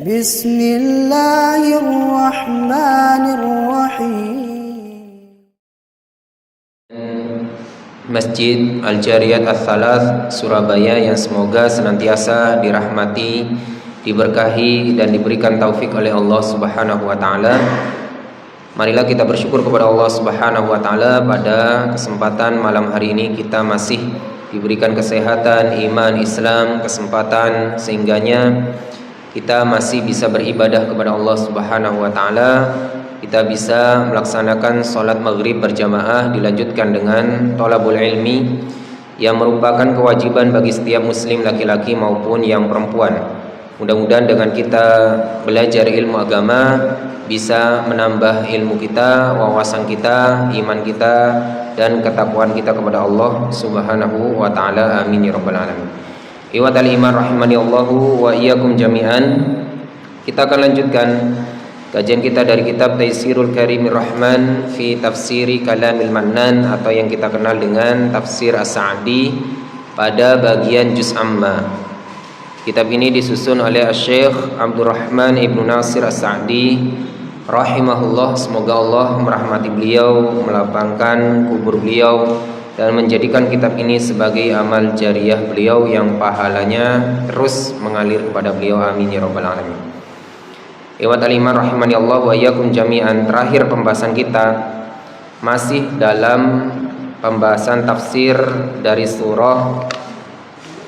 Bismillahirrahmanirrahim. Masjid Al-Jariyat Ats-Tsalath Surabaya yang semoga senantiasa dirahmati, diberkahi dan diberikan taufik oleh Allah Subhanahu wa taala. Marilah kita bersyukur kepada Allah Subhanahu wa taala pada kesempatan malam hari ini kita masih diberikan kesehatan, iman, Islam, kesempatan sehingganya kita masih bisa beribadah kepada Allah Subhanahu wa taala. Kita bisa melaksanakan sholat maghrib berjamaah dilanjutkan dengan thalabul ilmi yang merupakan kewajiban bagi setiap muslim laki-laki maupun yang perempuan. Mudah-mudahan dengan kita belajar ilmu agama bisa menambah ilmu kita, wawasan kita, iman kita dan ketakwaan kita kepada Allah Subhanahu wa taala. Amin ya rabbal alamin. Iwatal iman rahimani Allahu wa iyyakum jami'an. Kita akan lanjutkan kajian kita dari kitab Taisirul Karimir Rahman fi Tafsiri Kalamil Mannan atau yang kita kenal dengan Tafsir As-Sa'di pada bagian Juz Amma. Kitab ini disusun oleh Syekh Abdurrahman Ibnu Nasir As-Sa'di rahimahullah. Semoga Allah merahmati beliau, melapangkan kubur beliau dan menjadikan kitab ini sebagai amal jariyah beliau yang pahalanya terus mengalir kepada beliau. Amin ya rabbal alamin. Iwat al-iman rahimani Allah wa iyyakum jami'an. Terakhir pembahasan kita masih dalam pembahasan tafsir dari surah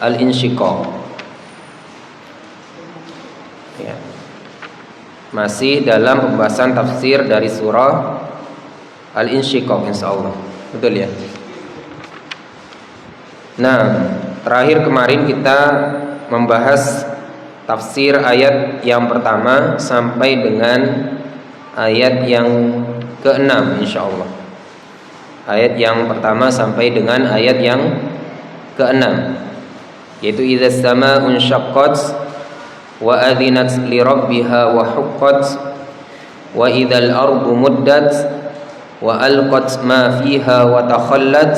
Al-Insyiqaq. Ya. Masih dalam pembahasan tafsir dari surah Al-Insyiqaq insyaallah. Betul ya? Nah, terakhir kemarin kita membahas tafsir ayat yang pertama sampai dengan ayat yang ke-6 insyaallah. Ayat yang pertama sampai dengan ayat yang ke-6, yaitu idzas samaa'u unshaqqat wa adzinat li rabbiha wa huqqat wa idzal ardu muddat wa alqat ma fiha wa takhallat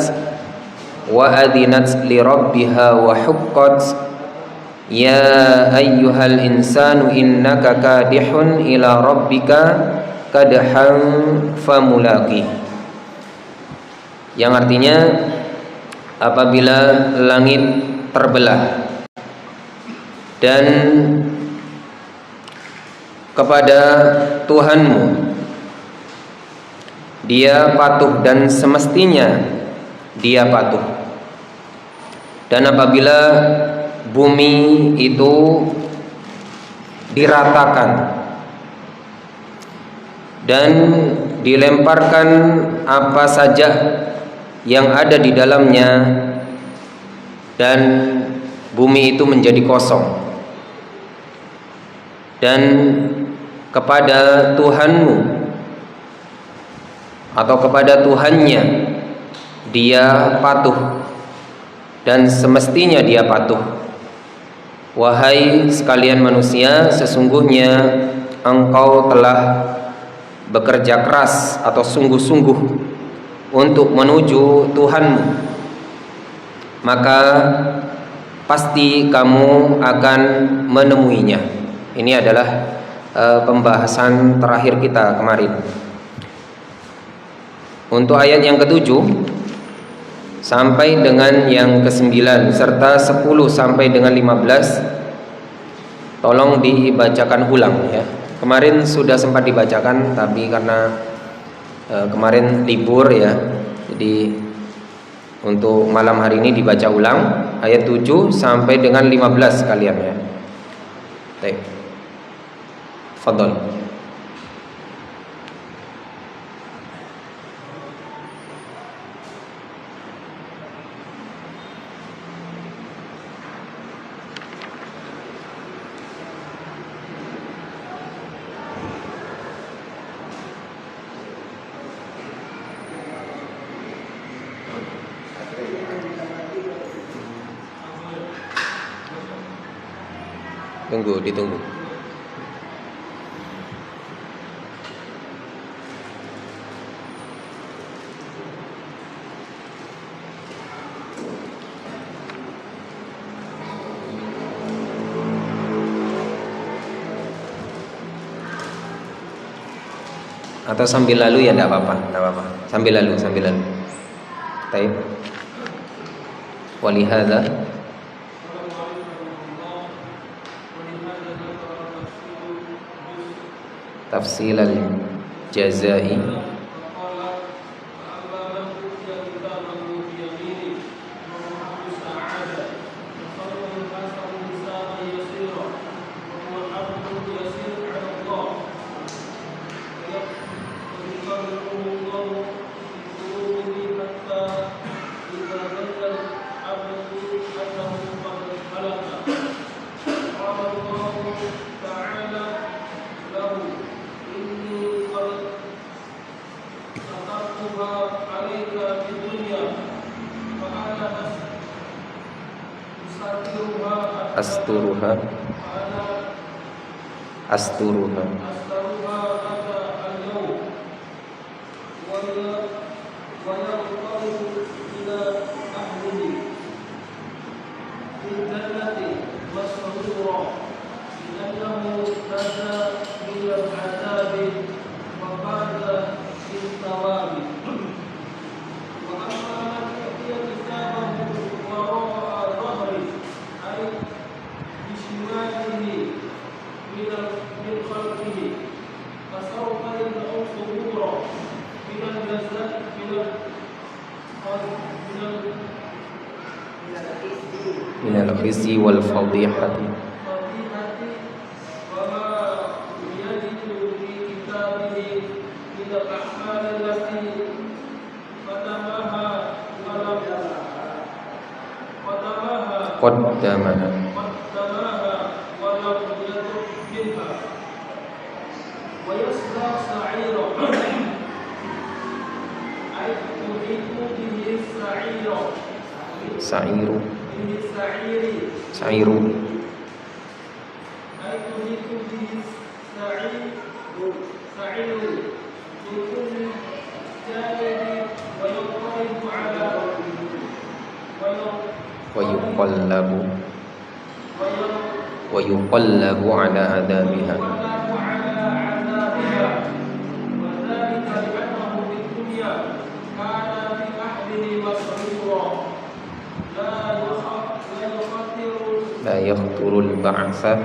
wa adzinat li rabbiha wa huqqat ya ayyuhal insanu innaka kadihun ila rabbika kadhan famulaqi, yang artinya apabila langit terbelah dan kepada Tuhanmu dia patuh dan semestinya dia patuh, dan apabila bumi itu diratakan dan dilemparkan apa saja yang ada di dalamnya dan bumi itu menjadi kosong, dan kepada Tuhanmu atau kepada Tuhannya dia patuh dan semestinya dia patuh. Wahai sekalian manusia, sesungguhnya engkau telah bekerja keras atau sungguh-sungguh untuk menuju Tuhanmu, maka pasti kamu akan menemuinya. Ini adalah pembahasan terakhir kita kemarin. Untuk ayat yang ke-7 sampai dengan yang ke-9 serta 10 sampai dengan 15 tolong dibacakan ulang ya. Kemarin sudah sempat dibacakan tapi karena kemarin libur ya, jadi untuk malam hari ini dibaca ulang ayat 7 sampai dengan 15 kalian ya. Baik. Fadhol. Ditunggu. Atau sambil lalu ya enggak apa-apa, enggak apa-apa. Sambil lalu. Baik. Walihada tafsil al-jazai asturuha minal khizi wal fadihati. Qaddamaha sa'iru wa yuqallabu ala adabiha. La yakhturul ba'sa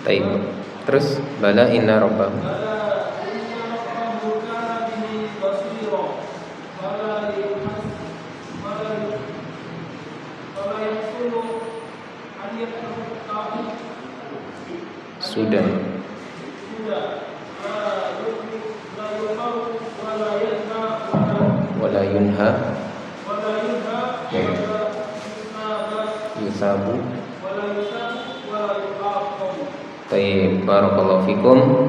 Taib. Terus bala inna rabbahu sudah wala yunha yusabu. Baik, barakallahu fikum.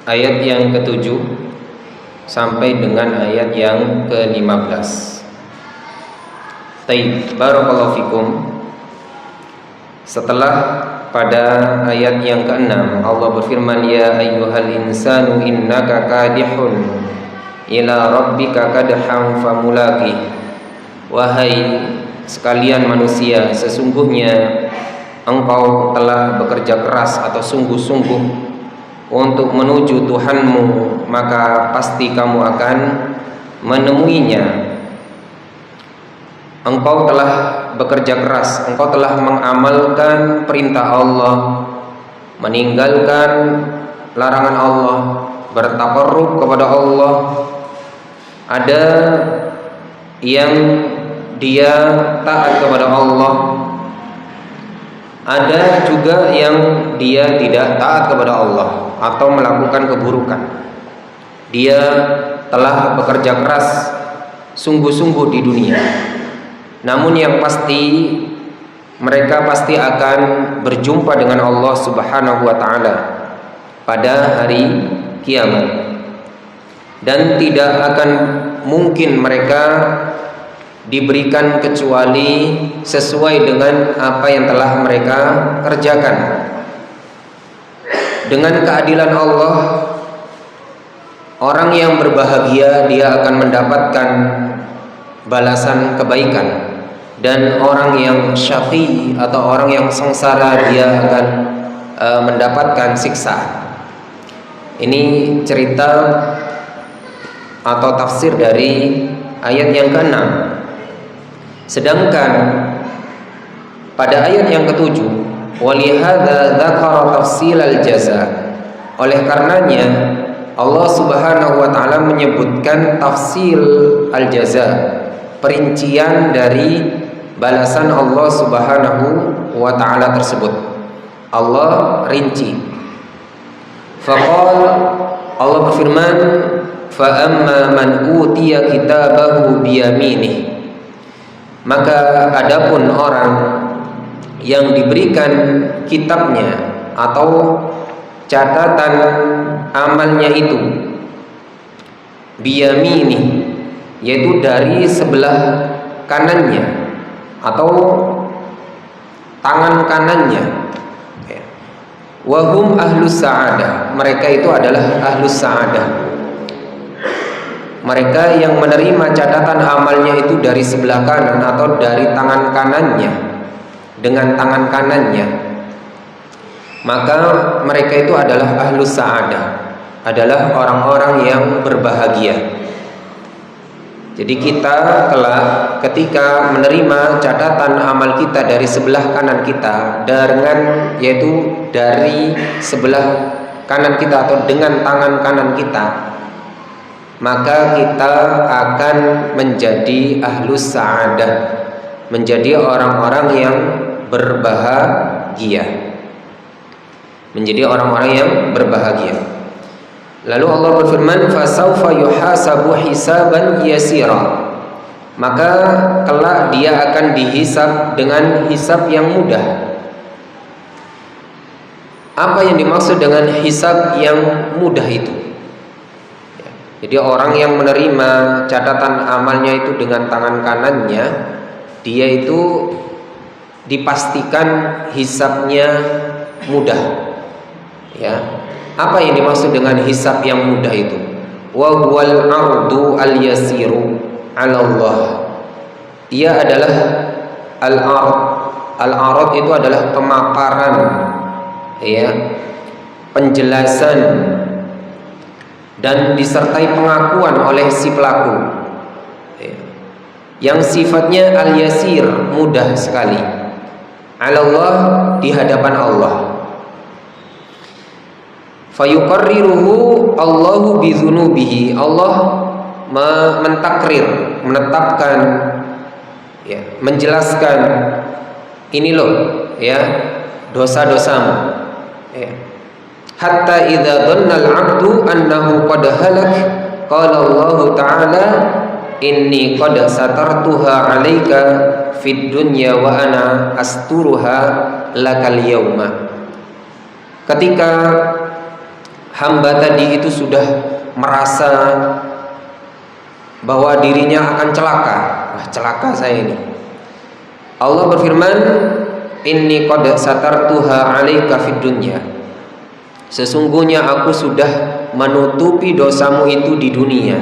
Ayat yang ke-7 sampai dengan ayat yang ke-15. Baik, barakallahu fikum. Setelah pada ayat yang ke-6 Allah berfirman, ya ayyuhal insanu innaka kadihun ila rabbika kadhan famulaqih. Wahai sekalian manusia, sesungguhnya engkau telah bekerja keras atau sungguh-sungguh untuk menuju Tuhanmu, maka pasti kamu akan menemuinya. Engkau telah bekerja keras, engkau telah mengamalkan perintah Allah, meninggalkan larangan Allah, bertaqarrub kepada Allah. Ada yang dia taat kepada Allah, ada juga yang dia tidak taat kepada Allah atau melakukan keburukan. Dia telah bekerja keras sungguh-sungguh di dunia. Namun yang pasti mereka pasti akan berjumpa dengan Allah Subhanahu wa taala pada hari kiamat. Dan tidak akan mungkin mereka diberikan kecuali sesuai dengan apa yang telah mereka kerjakan. dengan keadilan Allah, orang yang berbahagia dia akan mendapatkan balasan kebaikan, dan orang yang syaqi atau orang yang sengsara dia akan mendapatkan siksa. Ini cerita atau tafsir dari ayat yang ke-6. Sedangkan pada ayat yang ke-7, walihadza dzakara tafsilal jaza, oleh karenanya Allah Subhanahu wa taala menyebutkan tafsil al-jaza, perincian dari balasan Allah Subhanahu wa taala tersebut. Allah rinci. Faqal, Allah berfirman, fa amma man utiya kitabahu biyaminih, maka adapun orang yang diberikan kitabnya atau catatan amalnya itu biyamini, yaitu dari sebelah kanannya atau tangan kanannya. Wahum ahlus sa'adah, mereka itu adalah ahlus sa'adah. Mereka yang menerima catatan amalnya itu dari sebelah kanan atau dari tangan kanannya, dengan tangan kanannya, maka mereka itu adalah ahlus sa'adah, adalah orang-orang yang berbahagia. Jadi kita kelak ketika menerima catatan amal kita dari sebelah kanan kita, dengan yaitu dari sebelah kanan kita atau dengan tangan kanan kita, maka kita akan menjadi ahlus sa'adah, menjadi orang-orang yang berbahagia, menjadi orang-orang yang berbahagia. Lalu Allah berfirman, fasaufa yuhasabu hisaban yasira, maka kelak dia akan dihisab dengan hisab yang mudah. Apa yang dimaksud dengan hisab yang mudah itu? Jadi orang yang menerima catatan amalnya itu dengan tangan kanannya, dia itu dipastikan hisabnya mudah. Ya. Apa yang dimaksud dengan hisab yang mudah itu? Wa huwal ardu al-yasiru 'ala Allah. Ia adalah al-ard. Al-ard itu adalah pemaparan, ya, penjelasan dan disertai pengakuan oleh si pelaku, ya, yang sifatnya al-yasir, mudah sekali. 'Ala Allah, di hadapan Allah. Fayuqarriruhu Allahu bidzunubihi, Allah mentakrir, menetapkan, ya, menjelaskan, ini loh, ya, dosa-dosamu, ya. Hatta idza dhanna al-'abdu annahu qad halak, qala Allah ta'ala inni qad satartuha 'alaika fid dunya wa ana asturuha lakal yauma. Ketika hamba tadi itu sudah merasa bahwa dirinya akan celaka, wah, celaka saya ini, Allah berfirman, inni qad satartuha 'alaika fid dunya, sesungguhnya aku sudah menutupi dosamu itu di dunia,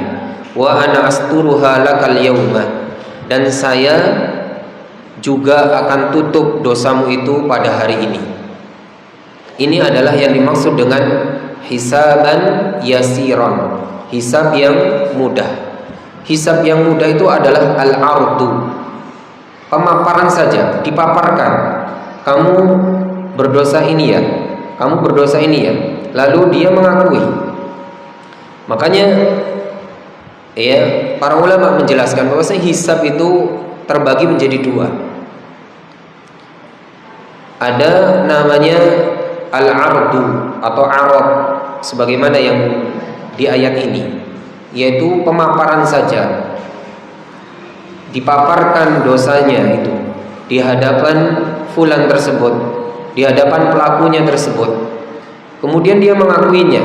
wa ana asturuha lakal yauma, dan saya juga akan tutup dosamu itu pada hari ini. Ini adalah yang dimaksud dengan hisaban yasiran, hisab yang mudah. Hisab yang mudah itu adalah al-ardu, pemaparan saja, dipaparkan. Kamu berdosa ini ya, kamu berdosa ini ya, lalu dia mengakui. Makanya, ya, para ulama menjelaskan bahwa hisab itu terbagi menjadi dua. Ada namanya al-ardu atau arad, sebagaimana yang di ayat ini, yaitu pemaparan saja, dipaparkan dosanya itu di hadapan fulan tersebut, di hadapan pelakunya tersebut, kemudian dia mengakuinya,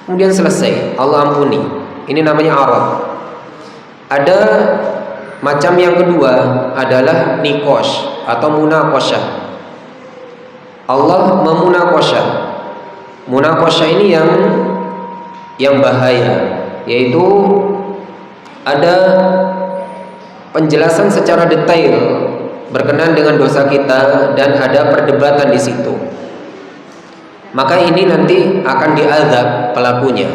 kemudian selesai, Allah ampuni. Ini namanya arad. Ada macam yang kedua adalah nikosh atau munaqasyah. Allah memunaqasyah, Munaqasyah ini yang bahaya, yaitu ada penjelasan secara detail berkenaan dengan dosa kita dan ada perdebatan di situ. Maka ini nanti akan diazab pelakunya.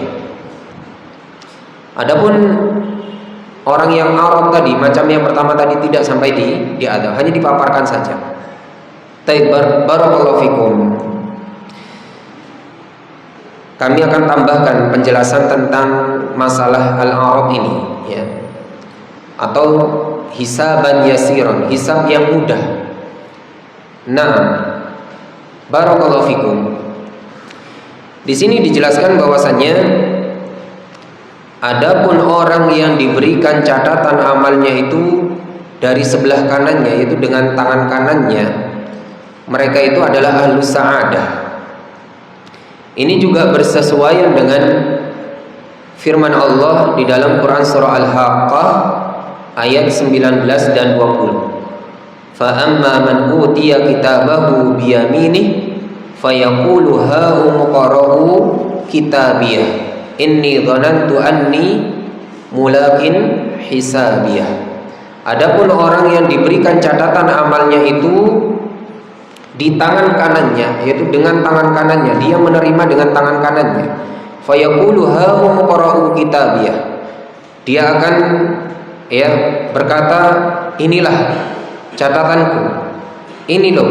Adapun orang yang arad tadi, macam yang pertama tadi, tidak sampai diazab, hanya dipaparkan saja. Barakallahu fikum. Kami akan tambahkan penjelasan tentang masalah al-arad ini, ya. Atau hisaban yasiran, hisab yang mudah. Nah, barakallahu fikum. Di sini dijelaskan bahwasannya adapun orang yang diberikan catatan amalnya itu dari sebelah kanannya, yaitu dengan tangan kanannya, mereka itu adalah ahlus sa'adah. Ini juga bersesuaian dengan firman Allah di dalam Quran surah Al-Haqqah ayat 19 dan 20. Fa amma man utiya kitabahu biyaminih fayaqulu ha umqara'u kitabiyah inni dhanantu anni mulaqin hisabiyah. Adapun orang yang diberikan catatan amalnya itu di tangan kanannya, yaitu dengan tangan kanannya, dia menerima dengan tangan kanannya. Fayaqulu ha umqara'u kitabiyah. Dia akan berkata, inilah catatanku, ini loh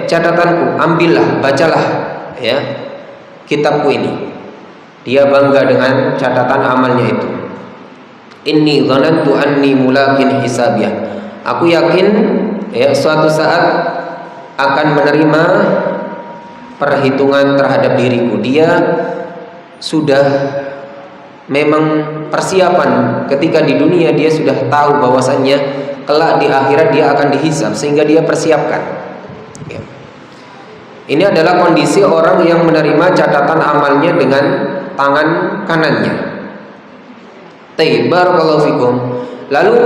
catatanku, ambillah, bacalah kitabku ini. Dia bangga dengan catatan amalnya itu. Inni dhanantu anni mulaqin hisabiyah. Aku yakin suatu saat akan menerima perhitungan terhadap diriku. Dia sudah memang persiapan ketika di dunia, dia sudah tahu bahwasannya kelak di akhirat dia akan dihisab, sehingga dia persiapkan. Ini adalah kondisi orang yang menerima catatan amalnya dengan tangan kanannya. Barakallahu fikum. Lalu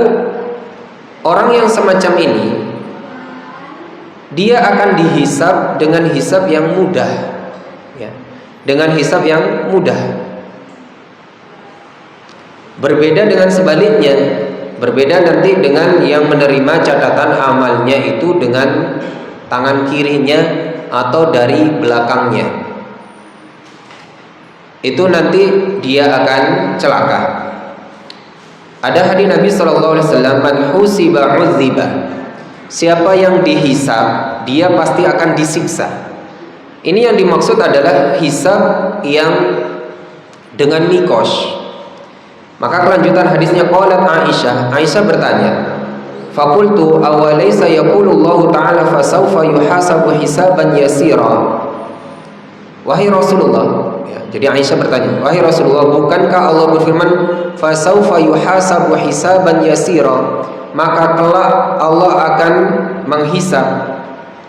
orang yang semacam ini, dia akan dihisab dengan hisab yang mudah, dengan hisab yang mudah. Berbeda dengan sebaliknya, berbeda nanti dengan yang menerima catatan amalnya itu dengan tangan kirinya atau dari belakangnya. Itu nanti dia akan celaka. Ada hadis Nabi SAW, man husiba uziba. Siapa yang dihisab, dia pasti akan disiksa. Ini yang dimaksud adalah hisab yang dengan nikos. Maka kelanjutan hadisnya, qalat Aisyah bertanya, faqultu awalaysa yaqulullahu ta'ala fasawfa yuhasabu hisaban yasira. Wahai Rasulullah, jadi Aisyah bertanya, wahai Rasulullah, bukankah Allah berfirman fasawfa yuhasabu hisaban yasira, maka kelak Allah akan menghisab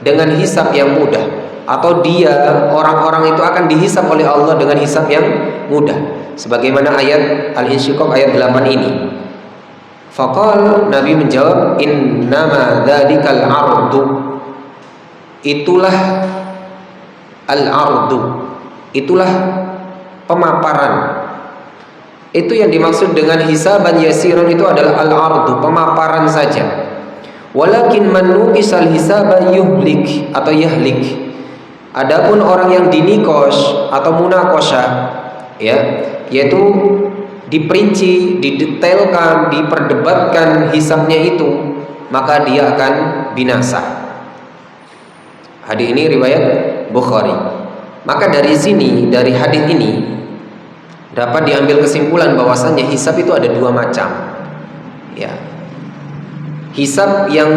dengan hisab yang mudah, atau orang-orang itu akan dihisab oleh Allah dengan hisab yang mudah, sebagaimana ayat Al-Insyiqaq ayat 8 ini. Faqal, Nabi menjawab, innama dzalikal ardu, itulah al-ardu, itulah pemaparan. Itu yang dimaksud dengan hisaban yasiran itu adalah al-ardu, pemaparan saja. Walakin man nuqisal hisaba yuhlik atau yahlik. Adapun orang yang dinikos atau munaqasyah, yaitu diperinci, didetailkan, diperdebatkan hisabnya itu, maka dia akan binasa. Hadis ini riwayat Bukhari. Maka dari sini, dari hadis ini dapat diambil kesimpulan bahwasannya hisab itu ada dua macam. Hisab yang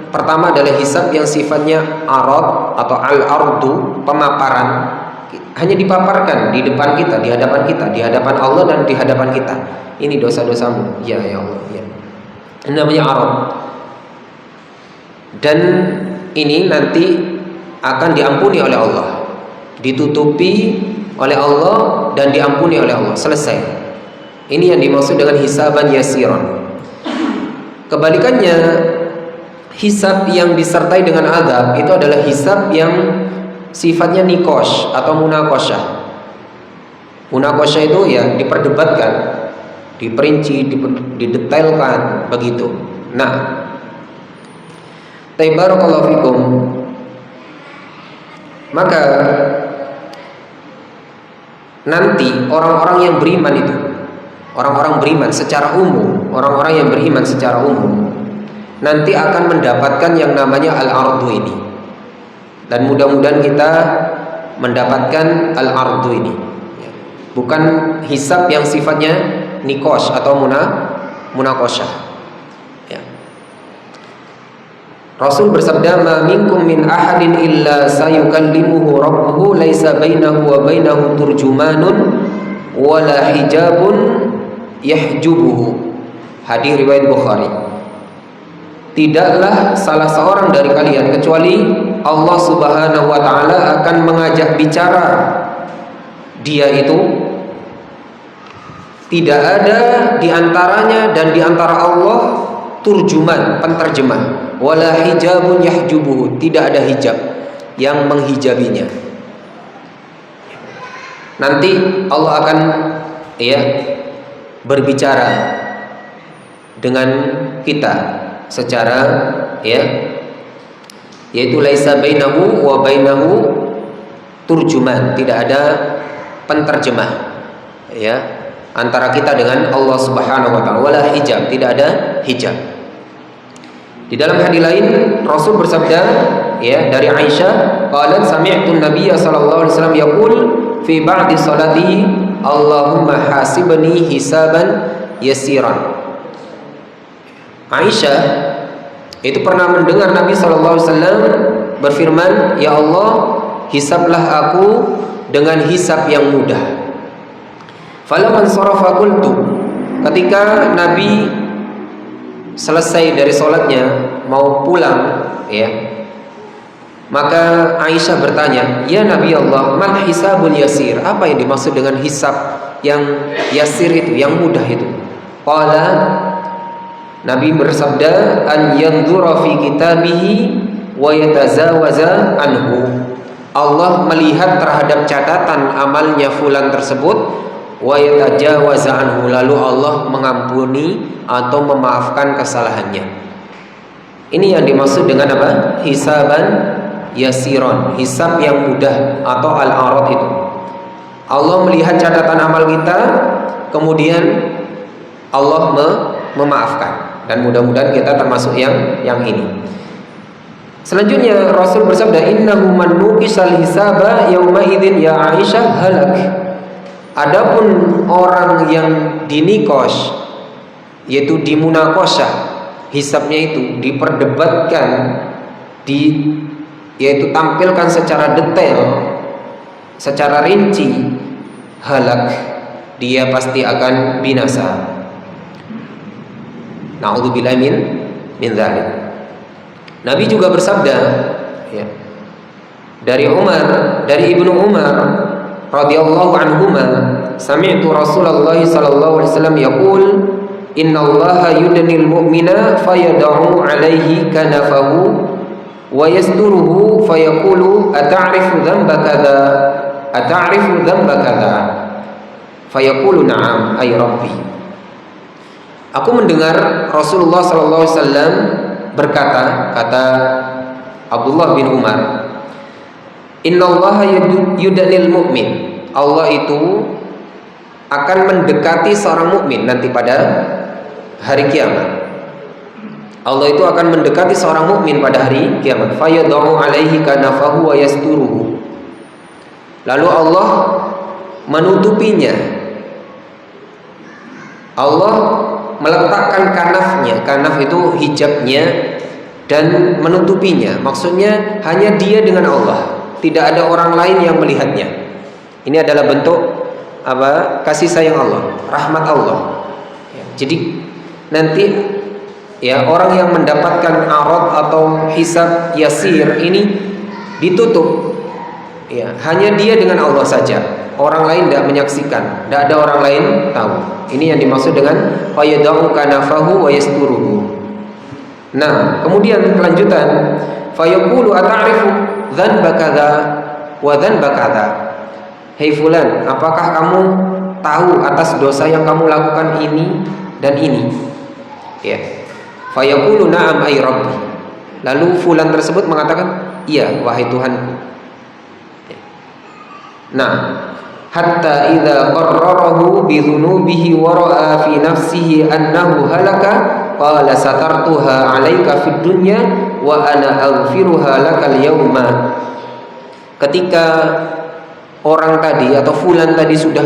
pertama adalah hisab yang sifatnya arad atau al-ardu, pemaparan. Hanya dipaparkan di depan kita, di hadapan kita, di hadapan Allah dan di hadapan kita. Ini dosa-dosamu, ya Allah, ya. Ini namanya arad. Dan ini nanti akan diampuni oleh Allah, ditutupi oleh Allah dan diampuni oleh Allah. Selesai. Ini yang dimaksud dengan hisaban yasiran. Kebalikannya, hisab yang disertai dengan azab itu adalah hisab yang sifatnya nikosh atau munakosyah. Munakosyah itu ya diperdebatkan, diperinci, didetailkan begitu. Nah, barakallahu fikum. Maka nanti orang-orang yang beriman itu, orang-orang beriman secara umum, orang-orang yang beriman secara umum nanti akan mendapatkan yang namanya al-ardu ini. Dan mudah-mudahan kita mendapatkan al-ardu ini. Bukan hisab yang sifatnya nikosh atau munakosyah. Rasul bersabda, "Ma minkum min ahadin illa sayukallimuhu rabbuhu laisa bainahu wa bainahu turjumanun wala hijabun yahjubuhu." Hadis riwayat Bukhari. Tidaklah salah seorang dari kalian kecuali Allah Subhanahu wa taala akan mengajak bicara dia itu, tidak ada di antaranya dan di antara Allah turjuman, penterjemah, wala hijabun yahjubuhu, tidak ada hijab yang menghijabinya. Nanti Allah akan berbicara dengan kita secara yaitu laisa bainahu wa bainahu turjuman, tidak ada penterjemah antara kita dengan Allah Subhanahu wa taala, wala hijab, tidak ada hijab. Di dalam hadis lain Rasul bersabda dari Aisyah, qalat sami'tu an-nabiy sallallahu alaihi wasallam yaqul fi ba'di salatihi, Allahumma hasibni hisaban yasiran. Aisyah itu pernah mendengar Nabi sallallahu alaihi wasallam berfirman, ya Allah, hisablah aku dengan hisab yang mudah. Falamman sarafa qultu, ketika Nabi selesai dari sholatnya mau pulang maka Aisyah bertanya, ya Nabi Allah, mal hisabul yasir, apa yang dimaksud dengan hisab yang yasir itu, yang mudah itu? Qala, Nabi bersabda, an yanzura fi kitabihi wa yatazawaza anhu, Allah melihat terhadap catatan amalnya fulan tersebut, wa yatajawaza anhu, lalu Allah mengampuni atau memaafkan kesalahannya. Ini yang dimaksud dengan apa? Hisaban yasiron, hisab yang mudah atau al-arad itu. Allah melihat catatan amal kita, kemudian Allah memaafkan, dan mudah-mudahan kita termasuk yang ini. Selanjutnya Rasul bersabda, innahu man nuqisal hisaba yauma idzin ya Aisyah halak. Adapun orang yang dinikosh, yaitu dimunakosyah, hisabnya itu diperdebatkan, yaitu tampilkan secara detail, secara rinci, halak, dia pasti akan binasa. Na'udzubillah min dzalik. Nabi juga bersabda dari Ibnu Umar radhiyallahu anhuma, sami'tu Rasulullah sallallahu alaihi wasallam yaqul, innallaha yudnil mu'mina fayad'u alaihi kanafahu wa yasduruhu fayaqulu ata'rifu dhanba kadza fayaqulu na'am ay rabbi. Aku mendengar Rasulullah sallallahu alaihi wasallam berkata, kata Abdullah bin Umar, innallaha yudnil mu'min, Allah itu akan mendekati seorang mukmin nanti pada hari kiamat. Allah itu akan mendekati seorang mukmin pada hari kiamat. Fayad'u alaihi kanafahu wa yasturuhu. Lalu Allah menutupinya. Allah meletakkan kanafnya. Kanaf itu hijabnya, dan menutupinya. Maksudnya hanya dia dengan Allah. Tidak ada orang lain yang melihatnya. Ini adalah bentuk kasih sayang Allah, rahmat Allah. Jadi nanti orang yang mendapatkan arad atau hisab yasir ini ditutup. Hanya dia dengan Allah saja. Orang lain tidak menyaksikan, tidak ada orang lain tahu. Ini yang dimaksud dengan fayad'u kanafahu wa yasturuhu. Nah, kemudian kelanjutan, fayaqulu ata'rifu dzanba kadza, wa dhanba kadza. Hei fulan, apakah kamu tahu atas dosa yang kamu lakukan ini dan ini? Ya. Fayaqulu na'am ay rabbi. Lalu fulan tersebut mengatakan, iya wahai Tuhanku. Ya. Nah, hatta idza qarrarahu bi dhunubihi wa ra'a fi nafsihi annahu halaka qala satartuha 'alaika fid dunya wa ana aghfiruha lakal yauma. Ketika orang tadi atau fulan tadi sudah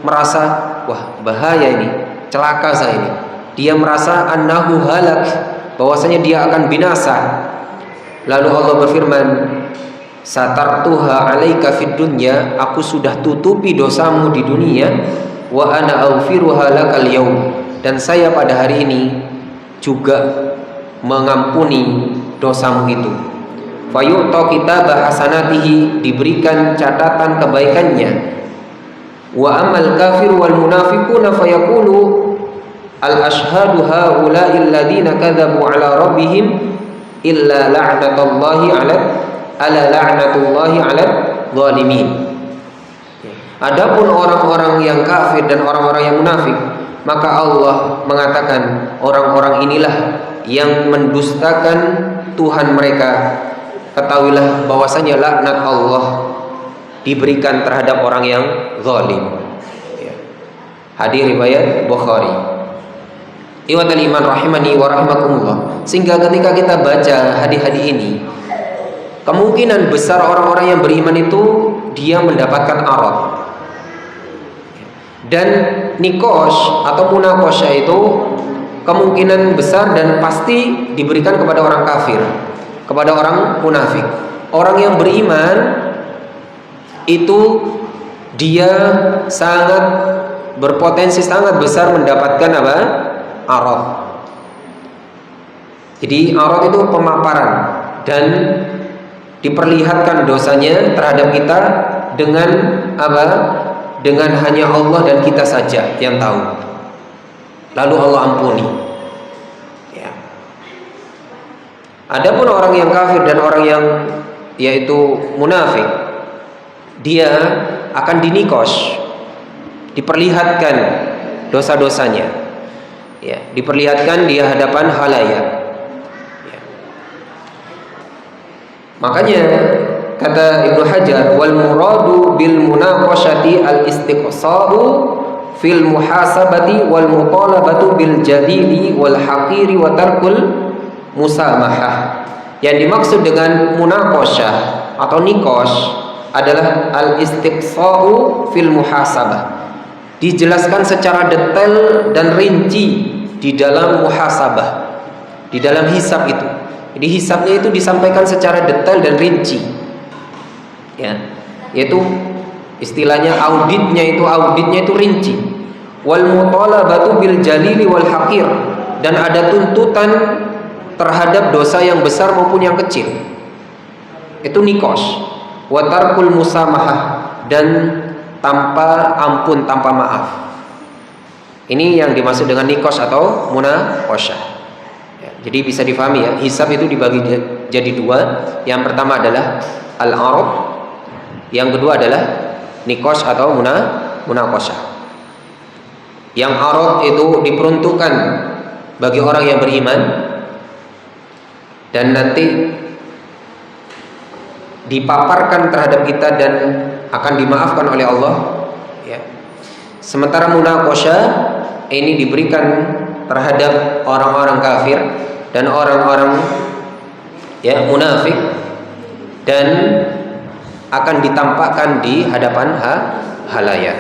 merasa, wah bahaya ini, celaka saya ini. Dia merasa annahu halak, bahwasanya dia akan binasa. Lalu Allah berfirman, satartuha 'alaika fid dunya, aku sudah tutupi dosamu di dunia, wa ana aghfiruha lakal yaum, dan saya pada hari ini juga mengampuni dosamu itu. Fayu'ta kitaba hasanatihi, diberikan catatan kebaikannya. Wa amal kafir wal munafiquna fayaqulu al ashhadu haula'il ladzina kadzabu ala rabbihim illa la'natullahi 'ala la'natullahi 'ala zalimin. Adapun orang-orang yang kafir dan orang-orang yang munafik, maka Allah mengatakan orang-orang inilah yang mendustakan Tuhan mereka. Ketahuilah bahwasanya laknat Allah diberikan terhadap orang yang zalim. Ya. Hadis riwayat Bukhari. Iwatul iman rahimani wa rahimakumullah. Sehingga ketika kita baca hadis-hadis ini, kemungkinan besar orang-orang yang beriman itu dia mendapatkan arad. Dan nikosh atau munakosha itu kemungkinan besar dan pasti diberikan kepada orang kafir, kepada orang munafik. Orang yang beriman itu dia sangat berpotensi sangat besar mendapatkan apa? Arad. Jadi arad itu pemaparan dan diperlihatkan dosanya terhadap kita dengan apa? Dengan hanya Allah dan kita saja yang tahu. Lalu Allah ampuni. Ya. Adapun orang yang kafir dan orang yang yaitu munafik, dia akan dinikos, diperlihatkan dosa-dosanya, ya, diperlihatkan di hadapan halayak. Ya. Makanya kata Ibnu Hajar, wal muradu bil munaqashati al istiqsa'u fil muhasabati wal mutalabatu bil jadili wal haqiri wa tarkul musamahah. Yang dimaksud dengan munaqashah atau nikos adalah al istiqsa'u fil muhasabah. Dijelaskan secara detail dan rinci di dalam muhasabah, di dalam hisab itu. Jadi hisabnya itu disampaikan secara detail dan rinci. Ya, yaitu istilahnya auditnya itu rinci. Wal mutalabatu bil jalili wal haqir, dan ada tuntutan terhadap dosa yang besar maupun yang kecil. Itu nikos. Wa tarkul musamahah, dan tanpa ampun, tanpa maaf. Ini yang dimaksud dengan nikos atau munaqashah. Ya, jadi bisa difahami ya, hisab itu dibagi jadi dua. Yang pertama adalah al-arad, yang kedua adalah nikos atau munaqashah. Yang arad itu diperuntukkan bagi orang yang beriman dan nanti dipaparkan terhadap kita dan akan dimaafkan oleh Allah. Ya. Sementara munaqashah ini diberikan terhadap orang-orang kafir dan orang-orang ya munafik dan akan ditampakkan di hadapan halayak.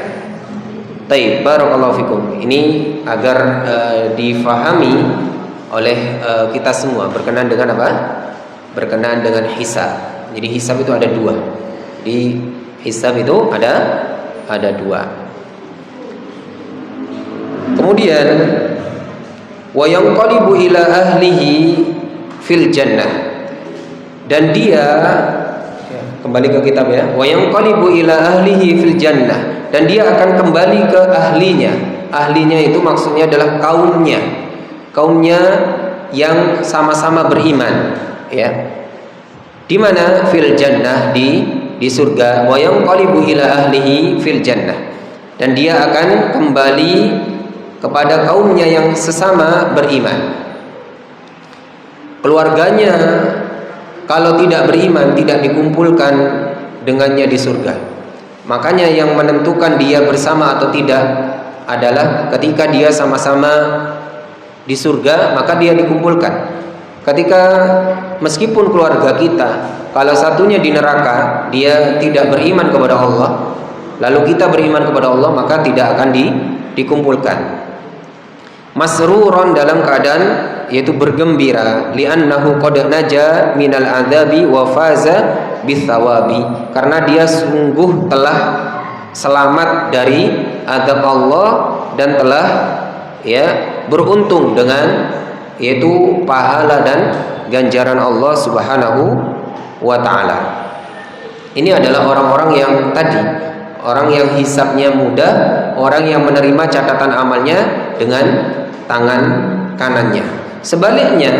Taib, barakallahu fikum. Ini agar difahami oleh kita semua berkenaan dengan apa? Berkenaan dengan hisab. Jadi hisab itu ada dua. Di hisab itu ada dua. Kemudian wa yanqalibu ila ahlihi fil jannah, dan dia kembali ke kitab ya, wa yanqalibu ila ahlihi fil jannah, dan dia akan kembali ke ahlinya. Ahlinya itu maksudnya adalah kaumnya yang sama-sama beriman, ya. Di mana? Fil jannah, di surga. Wa yanqalibu ila ahlihi fil jannah, dan dia akan kembali kepada kaumnya yang sesama beriman. Keluarganya kalau tidak beriman tidak dikumpulkan dengannya di surga. Makanya yang menentukan dia bersama atau tidak adalah ketika dia sama-sama di surga, maka dia dikumpulkan. Ketika meskipun keluarga kita kalau satunya di neraka, dia tidak beriman kepada Allah, lalu kita beriman kepada Allah, maka tidak akan dikumpulkan. Masruron, dalam keadaan yaitu bergembira, li'annahu qad naja minal adzabi wa faza bithawabi, karena dia sungguh telah selamat dari azab Allah dan telah beruntung dengan yaitu pahala dan ganjaran Allah Subhanahu wa taala. Ini adalah orang-orang yang tadi, orang yang hisabnya mudah, orang yang menerima catatan amalnya dengan tangan kanannya. Sebaliknya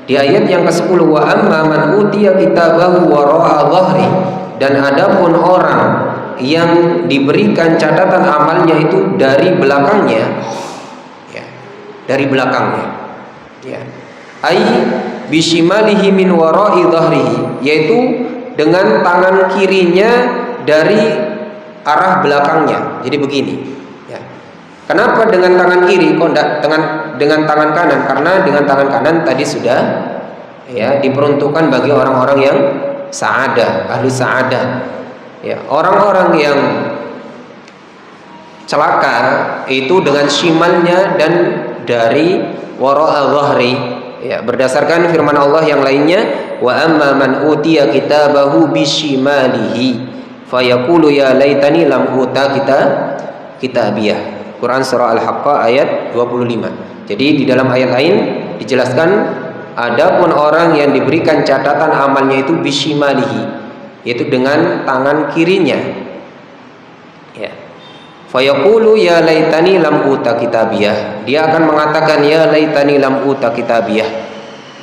di ayat yang ke-10, wa amma man utiya kitabahu wara'a dhahri, dan adapun orang yang diberikan catatan amalnya itu dari belakangnya, dari belakangnya, ai bishimalihi min wara'i dhahrihi, yaitu dengan tangan kirinya dari arah belakangnya. Jadi begini, kenapa dengan tangan kiri kok tidak dengan tangan kanan? Karena dengan tangan kanan tadi sudah diperuntukkan bagi orang-orang yang sa'adah, ahlu sa'adah. Orang-orang yang celaka itu dengan shimalnya dan dari wara'a dhahri. Berdasarkan firman Allah yang lainnya, wa amma man utiya kitabahu bishimalihi fayaqulu ya laitani lam uta kitabiyah. Quran surah Al-Haqqah ayat 25. Jadi di dalam ayat lain dijelaskan, adapun orang yang diberikan catatan amalnya itu bishimalihi, yaitu dengan tangan kirinya. Fayaqulu ya laitani lam uta kitabiyah. Dia akan mengatakan ya laitani lam uta kitabiyah.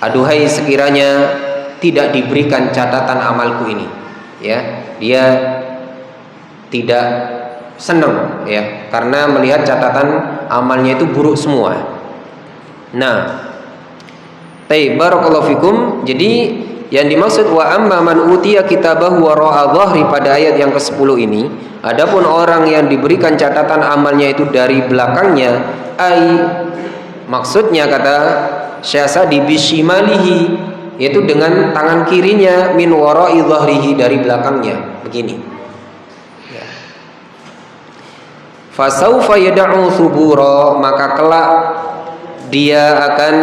Aduhai sekiranya tidak diberikan catatan amalku ini. Dia tidak senang karena melihat catatan amalnya itu buruk semua. Nah, barakallahu fikum. Jadi yang dimaksud wa amma man utiya kitabahu wara'a dhahri pada ayat yang ke-10 ini, adapun orang yang diberikan catatan amalnya itu dari belakangnya, maksudnya kata Syekh Sa'di bishimalihi, yaitu dengan tangan kirinya, min wara'i dhahrihi, dari belakangnya, begini. Fasaufa yad'u thubura, maka kelak dia akan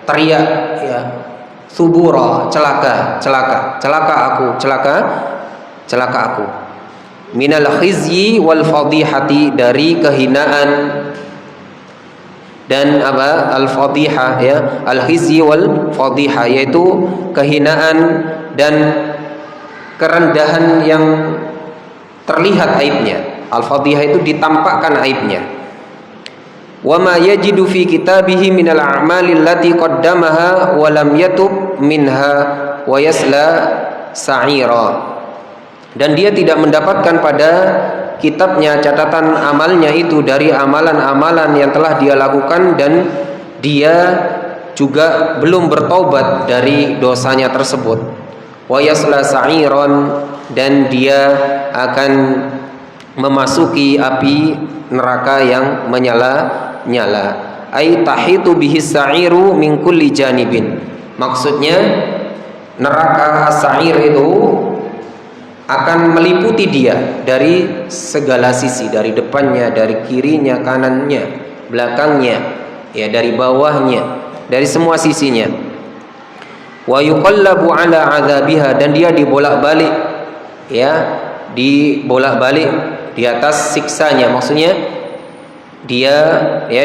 teriak thubura, celaka aku, minal khizyi wal fadihati, dari kehinaan dan al fadihah, al khizyi wal fadihah, yaitu kehinaan dan kerendahan yang terlihat aibnya. Al fadihah itu ditampakkan aibnya. Wa ma yajidu fi kitabihi minal a'mali allati qaddamaha wa lam yatub minha wa yasla sa'ira, dan dia tidak mendapatkan pada kitabnya catatan amalnya itu dari amalan-amalan yang telah dia lakukan, dan dia juga belum bertaubat dari dosanya tersebut. Wa yasla sa'iran, dan dia akan memasuki api neraka yang menyala-nyala. Ai tahitu bihi sa'iru min kulli janibin. Maksudnya neraka sa'ir itu akan meliputi dia dari segala sisi, dari depannya, dari kirinya, kanannya, belakangnya, dari bawahnya, dari semua sisinya. Wa yuqallabu ala adzabiha, dan dia dibolak-balik, dibolak-balik di atas siksanya. Maksudnya dia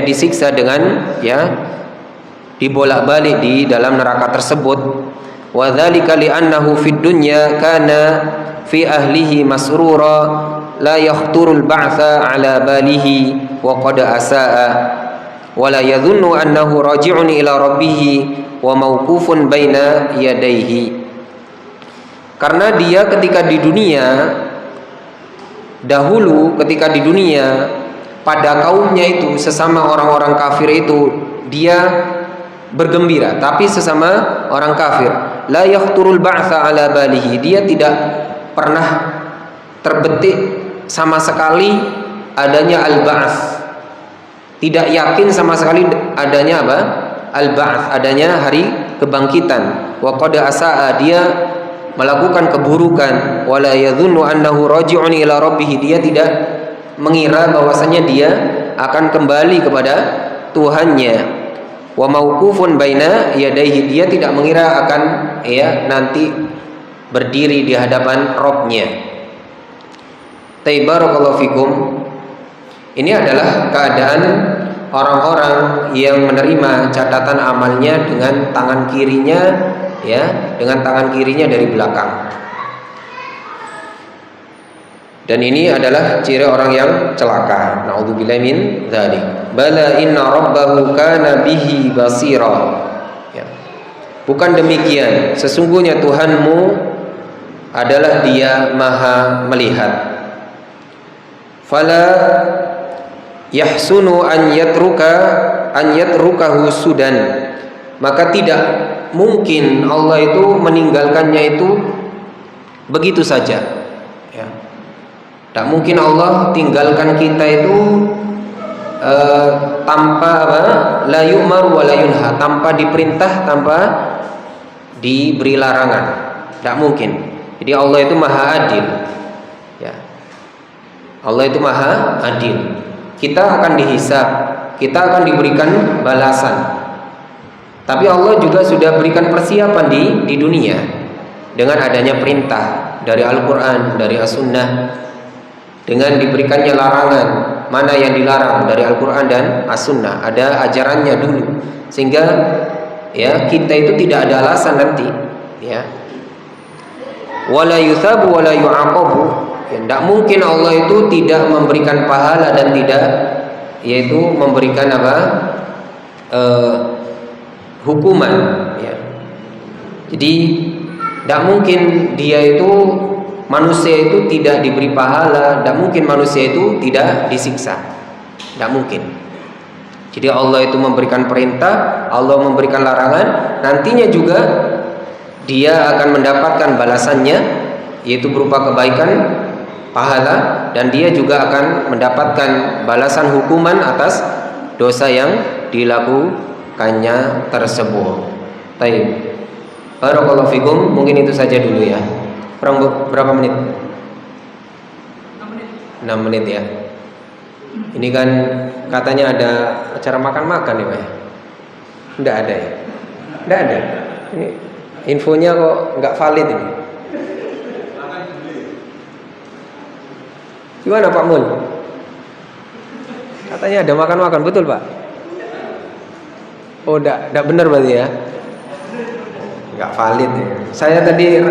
disiksa dengan dibolak-balik di dalam neraka tersebut. Wa dzalika li'annahu fid dunya kana fi ahlihi masrura la yakhturul ba'tha ala balihi wa qad asaa wa la yadhunnu annahu raji'un ila rabbih wa mawqufun baina yadayhi. Karena dia ketika di dunia, dahulu ketika di dunia, pada kaumnya itu, sesama orang-orang kafir itu, dia bergembira. Tapi sesama orang kafir, la yahturul ba'tsa ala balihi, dia tidak pernah terbetik sama sekali adanya al-ba'ts. Tidak yakin sama sekali adanya apa? Al-ba'ts, adanya hari kebangkitan. Wa qad asaa, dia melakukan keburukan. Wala yadhunnu annahu raji'un ila rabbih, dia tidak mengira bahwasanya dia akan kembali kepada Tuhannya. Wa mauqufun baina yadayhi, dia tidak mengira akan nanti berdiri di hadapan Rabb-Nya. Barakallahu fikum. Ini adalah keadaan orang-orang yang menerima catatan amalnya dengan tangan kirinya, dengan tangan kirinya dari belakang. Dan ini adalah ciri orang yang celaka. Na'udzubillahi min dzalik. Bala inna rabbahu kana bihi basira. Bukan demikian, sesungguhnya Tuhanmu adalah Dia Maha melihat. Fala yahsunu an yatrukahu sudan, maka tidak mungkin Allah itu meninggalkannya itu begitu saja. Tak mungkin Allah tinggalkan kita itu tanpa la yu'mar wa la yunha, tanpa diperintah, tanpa diberi larangan. Tak mungkin. Jadi Allah itu Maha Adil. Allah itu Maha Adil. Kita akan dihisab, kita akan diberikan balasan. Tapi Allah juga sudah berikan persiapan di dunia dengan adanya perintah dari Al-Quran, dari As-Sunnah, dengan diberikannya larangan. Mana yang dilarang dari Al-Quran dan As-Sunnah, ada ajarannya dulu, sehingga kita itu tidak ada alasan nanti. Wala yuthabu wala yu'aqabu. Tidak mungkin Allah itu tidak memberikan pahala dan tidak, yaitu memberikan hukuman. Jadi tidak mungkin dia itu, manusia itu tidak diberi pahala, tidak mungkin manusia itu tidak disiksa, tidak mungkin. Jadi Allah itu memberikan perintah, Allah memberikan larangan, nantinya juga dia akan mendapatkan balasannya, yaitu berupa kebaikan, pahala, dan dia juga akan mendapatkan balasan hukuman atas dosa yang dilakukannya tersebut. Baik. Barakallahu fikum. Mungkin itu saja dulu ya. Berapa menit? 6 menit ya. Ini kan katanya ada acara makan-makan ya, Pak. Enggak ada ya? Enggak ada. Ini infonya kok enggak valid ini. Gimana Pak Mul? Katanya ada makan-makan, betul Pak? Oh, enggak benar berarti ya? Enggak valid ya. Saya tadi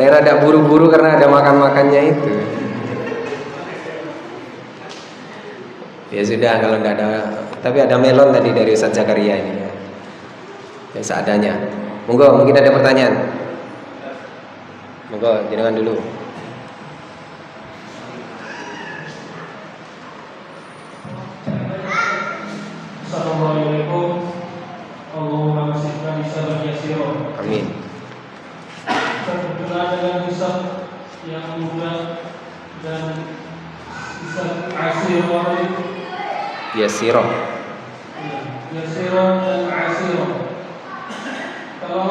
rada buru-buru karena ada makan-makannya itu. Ya sudah, kalau enggak ada, tapi ada melon tadi dari Ustaz Zakaria ini ya. Ya seadanya. Monggo, mungkin ada pertanyaan. Monggo, jenengan dulu. Assalamualaikum. Allahumma masihkan hisab yasiro. Amin. Berkenaan dengan hisab yang mudah dan hisab asiro. Yasiro. Yasiro dan asiro. Kalau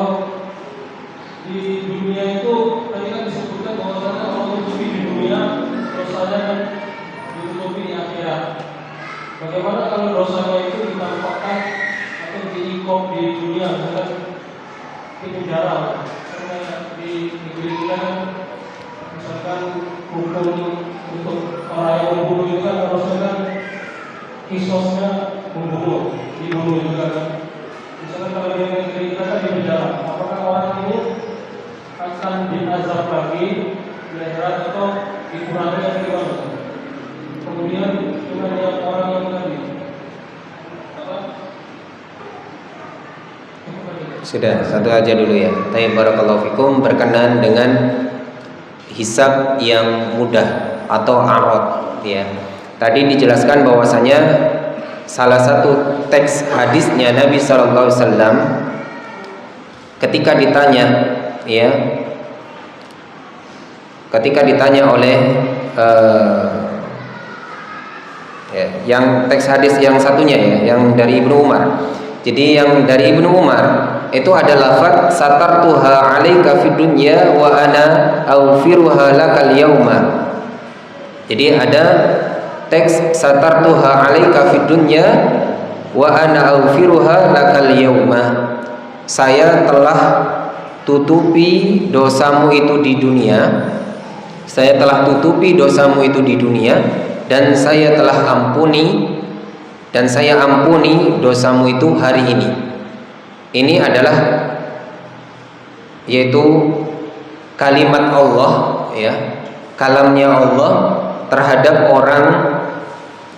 di dunia itu tadi kan disebutkan bahwasanya Allah tutupi di dunia, dosanya ditutupi di akhirat. Bagaimana kalau dosanya itu ditampakkan atau diikop di dunia, misalkan di penjara? Karena di negeri kita kan, misalkan hukum untuk orang yang membunuh itu kan harusnya kan kisosnya membunuh, dibunuh juga kan. Misalkan kalau di negeri kita kan di penjara, apakah orang ini akan diazab lagi di akhirat atau dikurangi atau gimana? Kemudian dengan yang orang yang tadi Sudah, satu aja dulu ya. Tayyib, barakallahu fikum. Berkenan dengan hisab yang mudah atau arad ya. Tadi dijelaskan bahwasanya salah satu teks hadisnya Nabi sallallahu alaihi wasallam ketika ditanya ya, ketika ditanya oleh ya, yang teks hadis yang satunya ya, yang dari Ibnu Umar. Jadi yang dari Ibnu Umar itu ada lafaz satartuha 'alaika fid dunya wa ana aghfiruha lakal yauma. Jadi ada teks satartuha 'alaika fid dunya wa ana aghfiruha lakal yauma. Saya telah tutupi dosamu itu di dunia. Saya telah tutupi dosamu itu di dunia dan saya telah ampuni, dan saya ampuni dosamu itu hari ini. Ini adalah yaitu kalimat Allah ya, kalamnya Allah terhadap orang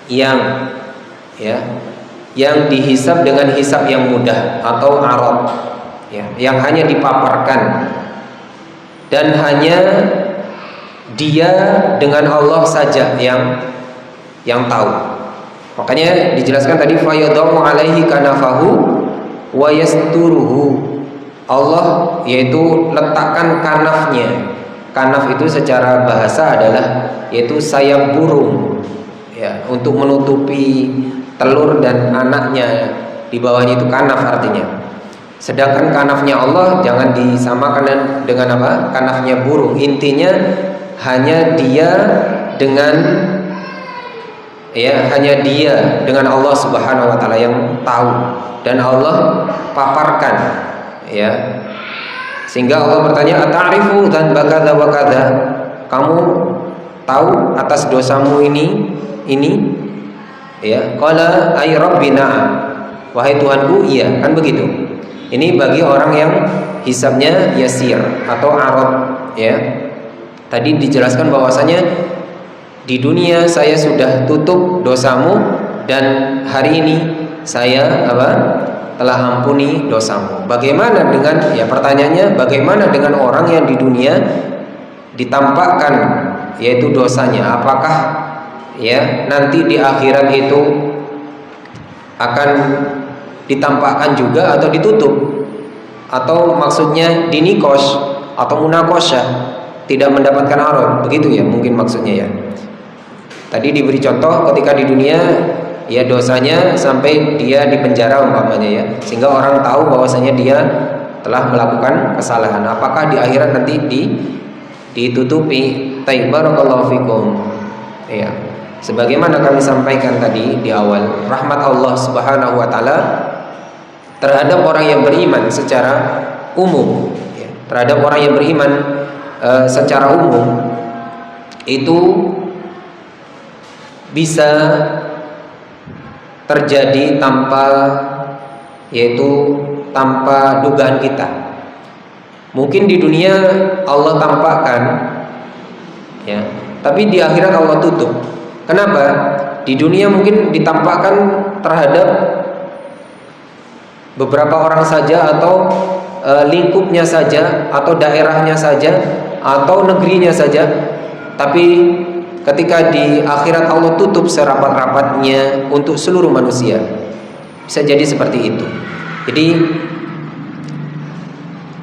yang ya, yang dihisab dengan hisab yang mudah atau arad ya, yang hanya dipaparkan dan hanya dia dengan Allah saja yang tahu. Makanya dijelaskan tadi fayadhu alaihi kanafahu wa yasturuhu. Allah yaitu letakkan kanafnya. Kanaf itu secara bahasa adalah yaitu sayap burung ya, untuk menutupi telur dan anaknya. Di bawahnya itu kanaf artinya. Sedangkan kanafnya Allah jangan disamakan dengan apa? Kanafnya burung. Intinya hanya dia dengan ya, hanya dia dengan Allah Subhanahu wa taala yang tahu, dan Allah paparkan ya. Sehingga Allah bertanya, "Ata'rifu dzanba kadza wa kadza?" Kamu tahu atas dosamu ini ya. Qala ay rabbina, wahai Tuhanku, iya, kan begitu. Ini bagi orang yang hisabnya yasir atau arad ya. Tadi dijelaskan bahwasanya di dunia saya sudah tutup dosamu dan hari ini saya telah ampuni dosamu. Bagaimana dengan ya, pertanyaannya bagaimana dengan orang yang di dunia ditampakkan yaitu dosanya? Apakah ya nanti di akhirat itu akan ditampakkan juga atau ditutup? Atau maksudnya dinikos atau munakosyah, tidak mendapatkan arad, begitu ya mungkin maksudnya ya. Tadi diberi contoh ketika di dunia ya dosanya sampai dia di penjara umpamanya ya, sehingga orang tahu bahwasanya dia telah melakukan kesalahan. Apakah di akhirat nanti ditutupi? Tayyib, barakallahu fikum. Ya. Sebagaimana kami sampaikan tadi di awal, rahmat Allah Subhanahu wa taala terhadap orang yang beriman secara umum ya, terhadap orang yang beriman secara umum itu bisa terjadi tanpa dugaan kita. Mungkin di dunia Allah tampakkan ya, tapi di akhirat Allah tutup. Kenapa? Di dunia mungkin ditampakkan terhadap beberapa orang saja, atau lingkupnya saja, atau daerahnya saja, atau negerinya saja. Tapi ketika di akhirat Allah tutup serapat-rapatnya untuk seluruh manusia. Bisa jadi seperti itu. Jadi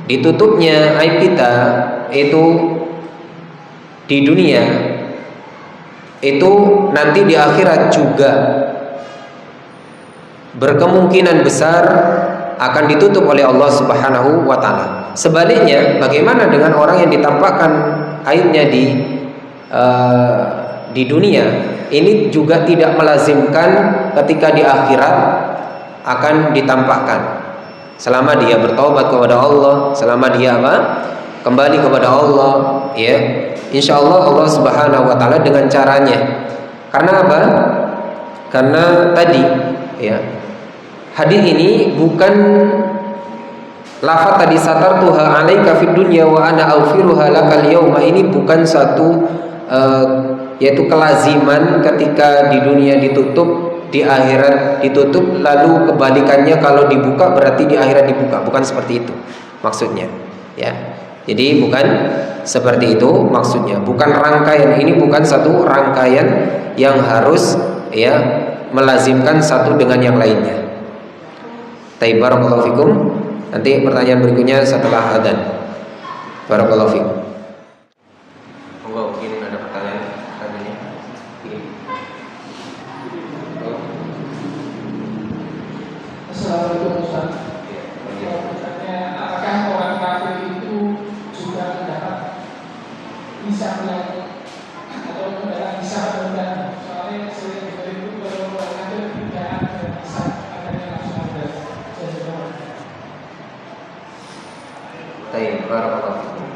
ditutupnya aib kita itu di dunia, itu nanti di akhirat juga berkemungkinan besar akan ditutup oleh Allah Subhanahu wa taala. Sebaliknya, bagaimana dengan orang yang ditampakkan aibnya di dunia? Ini juga tidak melazimkan ketika di akhirat akan ditampakkan. Selama dia bertobat kepada Allah, selama dia kembali kepada Allah, ya, insya Allah Allah Subhanahu wa taala dengan caranya. Karena apa? Karena tadi, ya, hadis ini bukan lafaz tadi satartuha 'alaika fid dunya wa ana aghfiruha lakal yauma. Ini bukan satu yaitu kelaziman ketika di dunia ditutup di akhirat ditutup, lalu kebalikannya kalau dibuka berarti di akhirat dibuka. Bukan seperti itu maksudnya, ya. Jadi bukan seperti itu maksudnya. Bukan rangkaian, ini bukan satu rangkaian yang harus ya melazimkan satu dengan yang lainnya. Barakallahu fikum. Nanti pertanyaan berikutnya setelah adzan. Barakallahu fikum. Monggo, mungkin ada pertanyaan selanjutnya. Assalamualaikum Ustaz. Apakah orang kafir itu juga mendapat bisa melihat atau mendapat bisa mendapat? Soalnya sering itu kalau orang kafir tidak bisa adanya langsung ada. Barakallahu fikum.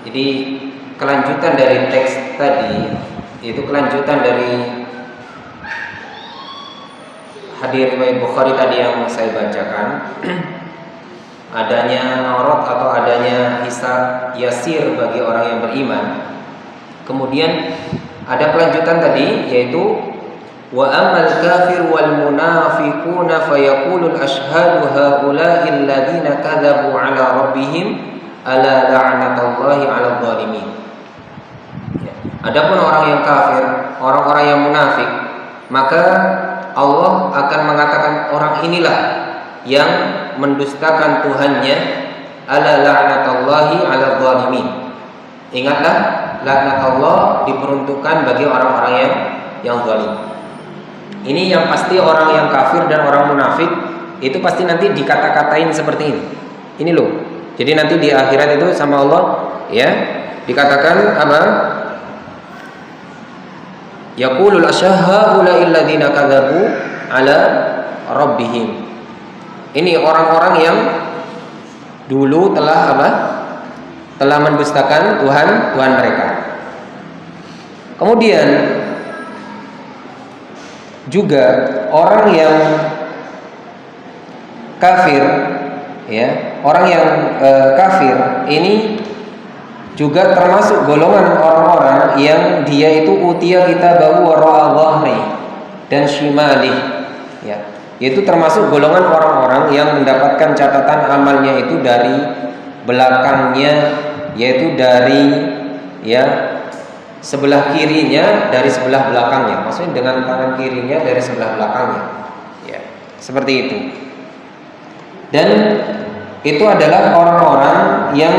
Jadi kelanjutan dari teks tadi, itu kelanjutan dari hadis riwayat Bukhari tadi yang saya bacakan. Adanya aurat atau adanya hisab yasir bagi orang yang beriman. Kemudian ada kelanjutan tadi, yaitu wa amal kafir wal munafiquna fayaqulul ashhadu haula'i alladziina kadzabu 'ala rabbihim ala la'natullahi 'alal zalimin. Adapun orang yang kafir, orang-orang yang munafik, maka Allah akan mengatakan orang inilah yang mendustakan Tuhannya, ala la'natullahi 'alal zalimin. Ingatlah, laknat Allah diperuntukkan bagi orang-orang yang zalim. Ini yang pasti orang yang kafir dan orang munafik itu pasti nanti dikata-katain seperti ini. Ini loh. Jadi nanti di akhirat itu sama Allah ya dikatakan apa? Yaqulul asyhadu la illadzina kadzabu ala rabbihim. Ini orang-orang yang dulu telah apa? Telah mendustakan Tuhan mereka. Kemudian juga orang yang kafir, ya, orang yang kafir ini juga termasuk golongan orang-orang yang dia itu utia kitabahu wara'a dhahri dan shimalih, ya, yaitu termasuk golongan orang-orang yang mendapatkan catatan amalnya itu dari belakangnya, yaitu dari ya sebelah kirinya dari sebelah belakangnya, maksudnya dengan tangan kirinya dari sebelah belakangnya, ya, seperti itu. Dan itu adalah orang-orang yang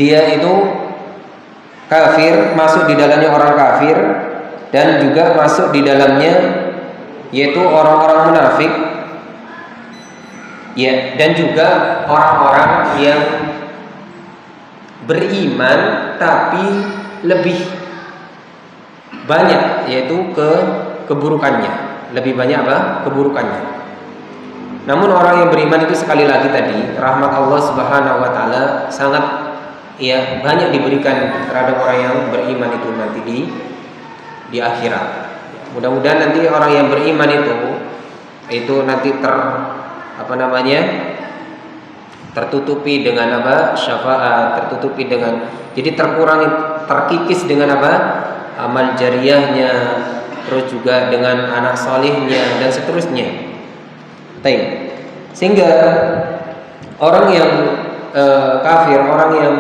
dia itu kafir, masuk di dalamnya orang kafir, dan juga masuk di dalamnya yaitu orang-orang munafik, ya, dan juga orang-orang yang beriman tapi lebih banyak yaitu keburukannya, lebih banyak apa? Keburukannya. Namun orang yang beriman itu sekali lagi tadi rahmat Allah Subhanahu wa taala sangat ya banyak diberikan terhadap orang yang beriman itu nanti di akhirat. Mudah-mudahan nanti orang yang beriman itu nanti tertutupi dengan apa? Syafaat, tertutupi dengan, jadi terkurangi, terkikis dengan apa? Amal jariyahnya, terus juga dengan anak salihnya dan seterusnya. Sehingga orang yang kafir, orang yang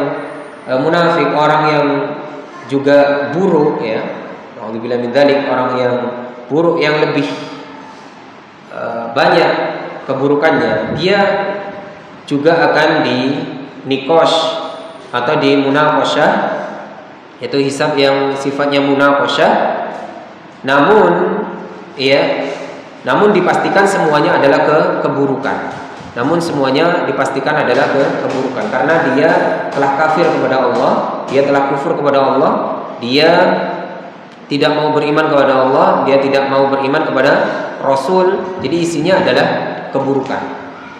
munafik, orang yang juga buruk, ya, alhamdulillah min dzalik, orang yang buruk yang lebih banyak keburukannya, dia juga akan dinikosh atau dimunaqasyah, yaitu hisab yang sifatnya munaqasyah. Namun dipastikan semuanya adalah keburukan. Namun semuanya dipastikan adalah keburukan karena dia telah kafir kepada Allah, dia telah kufur kepada Allah, dia tidak mau beriman kepada Allah, dia tidak mau beriman kepada Rasul. Jadi isinya adalah keburukan.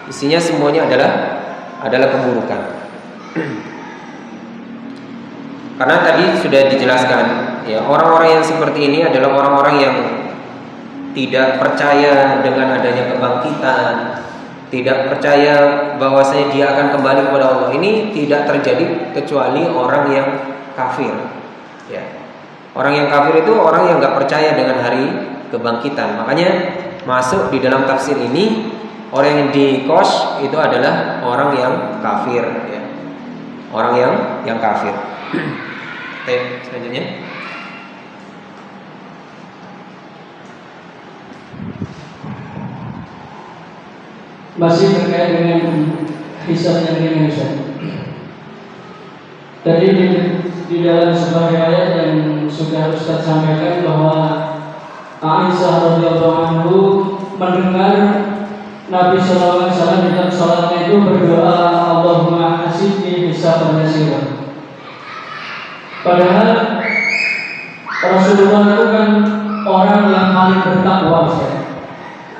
Isinya semuanya adalah keburukan. Karena tadi sudah dijelaskan, ya, orang-orang yang seperti ini adalah orang-orang yang tidak percaya dengan adanya kebangkitan, tidak percaya bahwasanya dia akan kembali kepada Allah. Ini tidak terjadi kecuali orang yang kafir. Ya. Orang yang kafir itu orang yang nggak percaya dengan hari kebangkitan. Makanya masuk di dalam tafsir ini orang yang dikos itu adalah orang yang kafir. Ya. Orang yang kafir. Oke, selanjutnya. Masih terkait dengan hisab yang ini Ustaz. Tadi di dalam sebuah ayat yang sudah Ustaz sampaikan bahwa Aisyah radhiyallahu anhu mendengar Nabi sallallahu alaihi wasallam di dalam salatnya itu berdoa Allahumma hasibni hisaban yasira. Padahal Rasulullah itu kan orang yang paling bertakwa, Ustaz.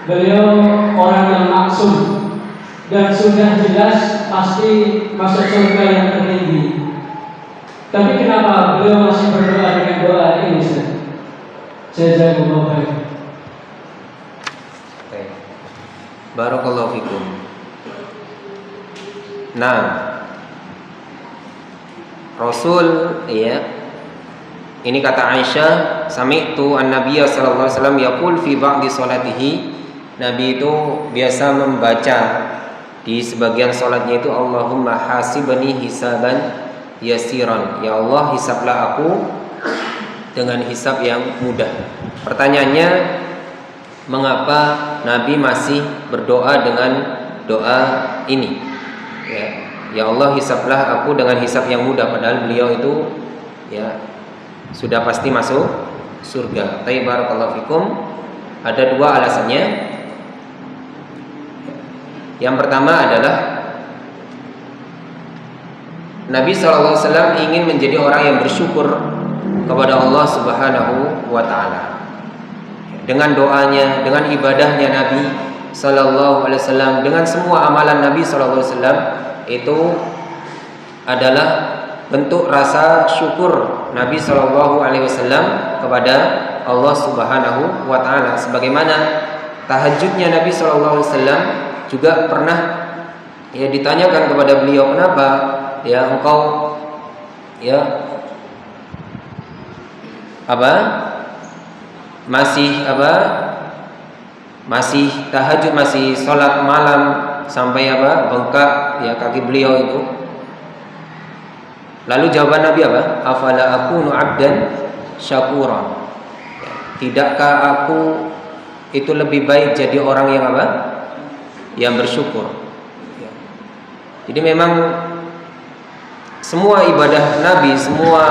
Beliau orang yang maksum dan sudah jelas pasti masuk surga yang tertinggi. Tapi kenapa beliau masih berdoa dengan doa ini, Ustaz? Jazakumullah khair. Barakallahu fikum. Nah, Rasul ya. Ini kata Aisyah, sami'tu an-nabiyya sallallahu alaihi wasallam yaqul fi ba'di salatihi. Nabi itu biasa membaca di sebagian salatnya itu Allahumma hasibni hisaban yasiran. Ya Allah, hisablah aku dengan hisab yang mudah. Pertanyaannya, mengapa Nabi masih berdoa dengan doa ini? Ya Allah, hisablah aku dengan hisab yang mudah, padahal beliau itu ya sudah pasti masuk surga. Barakallahu fikum. Ada dua alasannya. Yang pertama adalah Nabi SAW ingin menjadi orang yang bersyukur kepada Allah Subhanahu wa Ta'ala. Dengan doanya, dengan ibadahnya Nabi SAW, dengan semua amalan Nabi SAW, itu adalah bentuk rasa syukur Nabi SAW kepada Allah Subhanahu wa Ta'ala. Sebagaimana tahajudnya Nabi SAW juga pernah ya ditanyakan kepada beliau, kenapa ya engkau ya masih tahajud, masih sholat malam sampai bengkak ya kaki beliau itu. Lalu jawaban Nabi apa? Afala akunu abdan syakura. Tidakkah aku itu lebih baik jadi orang yang yang bersyukur. Jadi memang semua ibadah Nabi, semua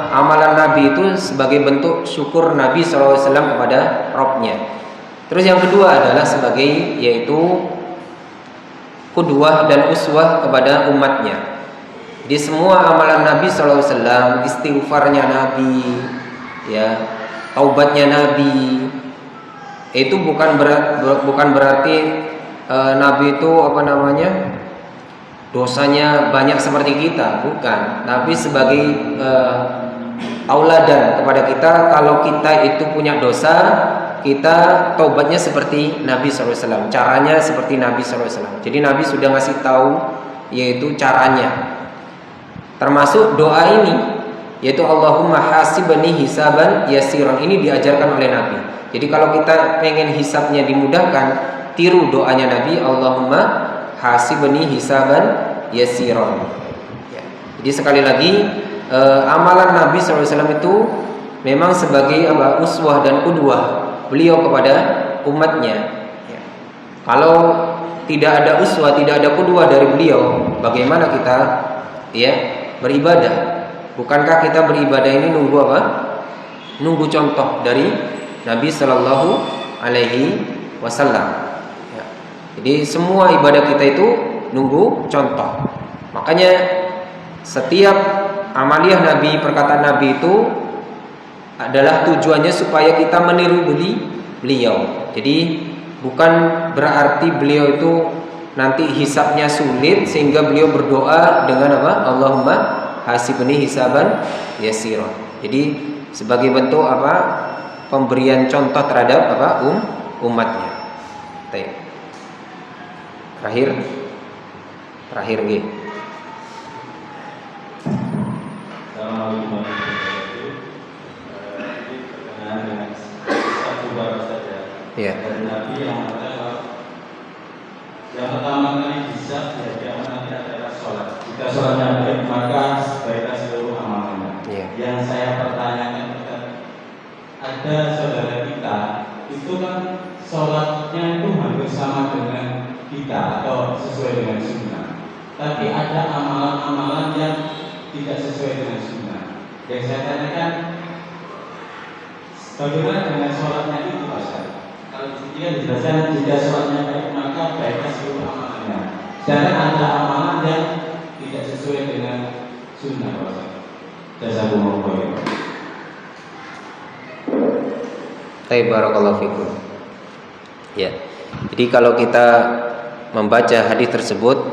amalan Nabi itu sebagai bentuk syukur Nabi SAW kepada Rabb-Nya. Terus yang kedua adalah sebagai yaitu qudwah dan uswah kepada umatnya. Jadi semua amalan Nabi SAW, istighfarnya Nabi, ya, taubatnya Nabi, itu bukan berarti Nabi itu dosanya banyak seperti kita, bukan. Nabi sebagai tauladan kepada kita, kalau kita itu punya dosa, kita taubatnya seperti Nabi SAW, caranya seperti Nabi SAW. Jadi Nabi sudah ngasih tahu yaitu caranya, termasuk doa ini, yaitu Allahumma hasibni hisaban yasiran. Ini diajarkan oleh Nabi. Jadi kalau kita pengen hisabnya dimudahkan, tiru doanya Nabi, Allahumma hasibni hisaban yasiran. Ya. Jadi sekali lagi amalan Nabi SAW itu memang sebagai uswah dan qudwah beliau kepada umatnya. Ya. Kalau tidak ada uswah, tidak ada qudwah dari beliau, bagaimana kita ya beribadah? Bukankah kita beribadah ini nunggu apa? Nunggu contoh dari Nabi Sallallahu Alaihi Wasallam. Jadi semua ibadah kita itu nunggu contoh. Makanya setiap amaliyah Nabi, perkataan Nabi itu adalah tujuannya supaya kita meniru beliau. Jadi bukan berarti beliau itu nanti hisabnya sulit sehingga beliau berdoa dengan Allahumma hasibni hisaban yasira. Jadi sebagai bentuk pemberian contoh terhadap umatnya. Baik. Terakhir G. Assalamualaikum warahmatullahi wabarakatuh. Ya. Dari Nabi yang mengatakan yang pertama kali bisa diajarkan nanti adalah sholat. Jika sholatnya baik maka sebaiknya seluruh amalannya. Ya. Yang saya pertanyakan ada saudara kita itu kan sholatnya itu hampir sama dengan kita atau sesuai dengan sunnah. Tapi ada amalan-amalan yang tidak sesuai dengan sunnah. Yang saya tanyakan, bagaimana dengan sholatnya itu Pak Ustaz? Kalau dia dijelaskan jika sholatnya baik maka baiknya seluruh amalannya. Dan ada amalan yang tidak sesuai dengan sunnah Pak Ustaz. Jazakumullah khairan. Baik, barakallahu fikum. Ya. Jadi kalau kita membaca hadis tersebut,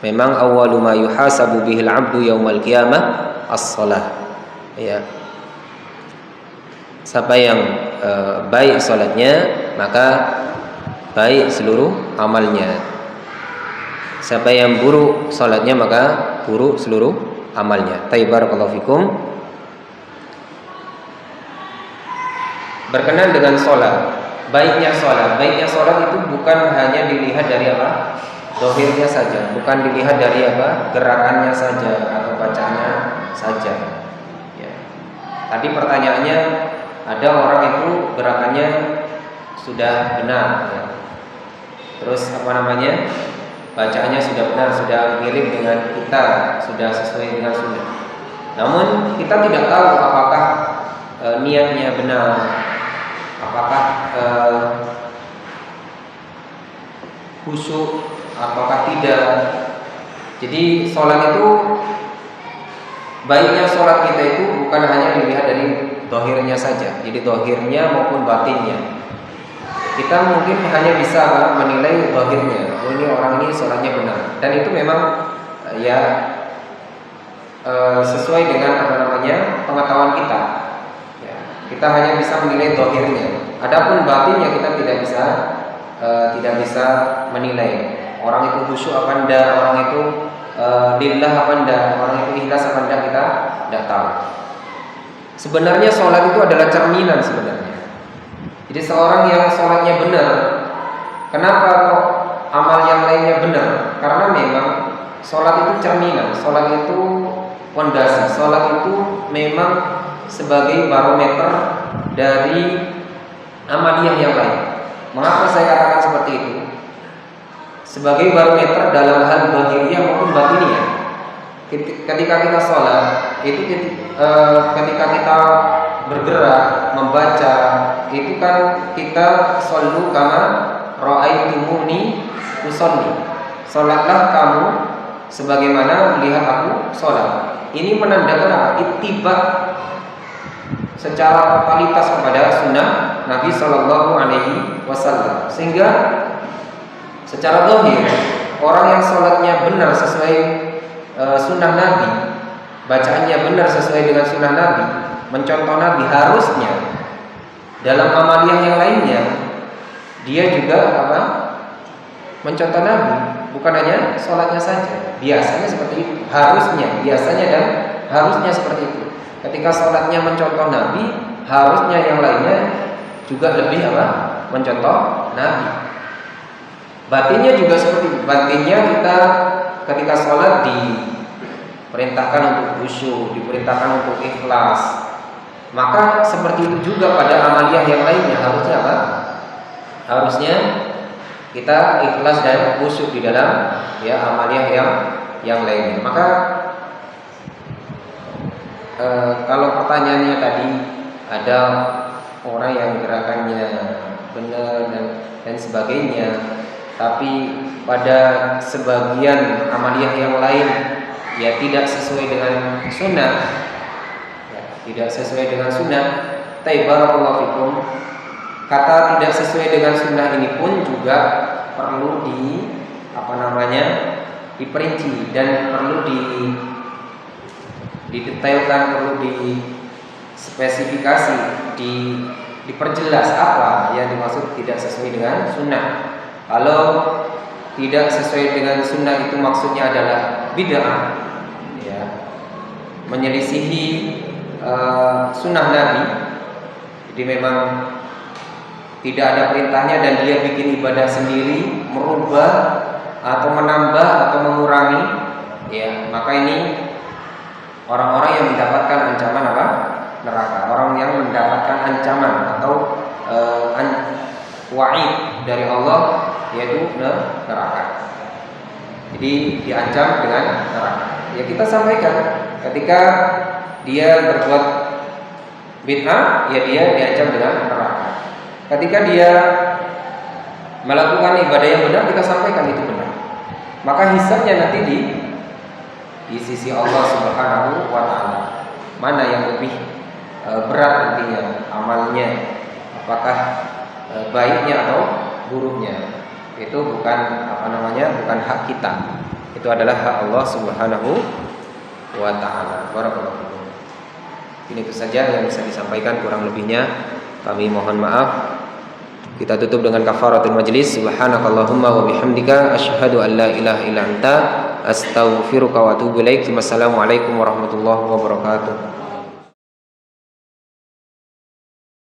memang awwalu ma yuhasabu bihil 'abdu yaumal qiyamah as-shalah. Ya. Siapa yang baik salatnya, maka baik seluruh amalnya. Siapa yang buruk salatnya, maka buruk seluruh amalnya. Baik, barakallahu fikum. Berkenan dengan sholat, baiknya sholat itu bukan hanya dilihat dari apa, dohirnya saja, bukan dilihat dari apa, gerakannya saja atau bacaannya saja. Ya. Tadi pertanyaannya, ada orang itu gerakannya sudah benar, ya. Terus bacaannya sudah benar, sudah mirip dengan kita, sudah sesuai dengan sunnah. Namun kita tidak tahu apakah niatnya benar, apakah khusyuk apakah tidak. Jadi sholat itu, baiknya sholat kita itu bukan hanya dilihat dari dohirnya saja, jadi dohirnya maupun batinnya. Kita mungkin hanya bisa menilai dohirnya, oh ini orang ini sholatnya benar, dan itu memang sesuai dengan pengetahuan kita. Kita hanya bisa menilai dohirnya. Adapun batinnya kita tidak bisa menilai. Orang itu khusyuk apa enggak, orang itu lillah apa enggak, orang itu ikhlas apa enggak, kita tidak tahu. Sebenarnya sholat itu adalah cerminan sebenarnya. Jadi seorang yang sholatnya benar, kenapa kok amal yang lainnya benar? Karena memang sholat itu cerminan, sholat itu fondasi, sholat itu memang sebagai barometer dari amaliyah yang lain. Mengapa saya katakan seperti itu? Sebagai barometer dalam hal zahiriyah maupun batiniyah. Ketika kita sholat, itu ketika kita bergerak, membaca, itu kan kita shollu kama ra'aitumuni usolli. Sholatlah kamu sebagaimana melihat aku sholat. Ini menandakan apa? Ittiba secara totalitas kepada sunnah Nabi Shallallahu Alaihi Wasallam, sehingga secara zahir orang yang sholatnya benar sesuai sunnah Nabi, bacaannya benar sesuai dengan sunnah Nabi, mencontoh Nabi, harusnya dalam amaliyah yang lainnya dia juga mencontoh Nabi, bukan hanya sholatnya saja. Biasanya seperti itu, biasanya dan harusnya seperti itu. Ketika sholatnya mencontoh Nabi, harusnya yang lainnya juga lebih mencontoh Nabi. Batinnya juga seperti itu. Batinnya kita ketika sholat diperintahkan untuk khusyuk, diperintahkan untuk ikhlas. Maka seperti itu juga pada amaliyah yang lainnya, harusnya harusnya kita ikhlas dan khusyuk di dalam amaliyah yang lainnya. Maka kalau pertanyaannya tadi, ada orang yang gerakannya benar dan sebagainya, tapi pada sebagian amaliyah yang lain tidak sesuai dengan sunnah, Barakallahu fikum. Kata tidak sesuai dengan sunnah ini pun juga perlu diperinci dan perlu didetailkan, perlu dispesifikasi, diperjelas apa yang dimaksud tidak sesuai dengan sunnah. Kalau tidak sesuai dengan sunnah itu maksudnya adalah bid'ah, menyelisihi sunnah Nabi. Jadi memang tidak ada perintahnya dan dia bikin ibadah sendiri, merubah atau menambah atau mengurangi, ya, maka ini orang-orang yang mendapatkan ancaman apa? Neraka. Orang yang mendapatkan ancaman atau wa'id dari Allah, yaitu neraka. Jadi diancam dengan neraka. Ya kita sampaikan, ketika dia berbuat bid'ah, ya dia diancam dengan neraka. Ketika dia melakukan ibadah yang benar, kita sampaikan itu benar. Maka hisabnya nanti di sisi Allah Subhanahu wa taala. Mana yang lebih berat nantinya amalnya? Apakah baiknya atau buruknya? Itu bukan bukan hak kita. Itu adalah hak Allah Subhanahu wa taala. Barakallahu fikum. Ini itu saja yang bisa disampaikan, kurang lebihnya kami mohon maaf. Kita tutup dengan kafaratul majlis. Subhanakallahumma wa bihamdika asyhadu an la ilaha illa anta astaghfiruka wa atubu ilaik. Wassalamualaikum warahmatullahi wabarakatuh.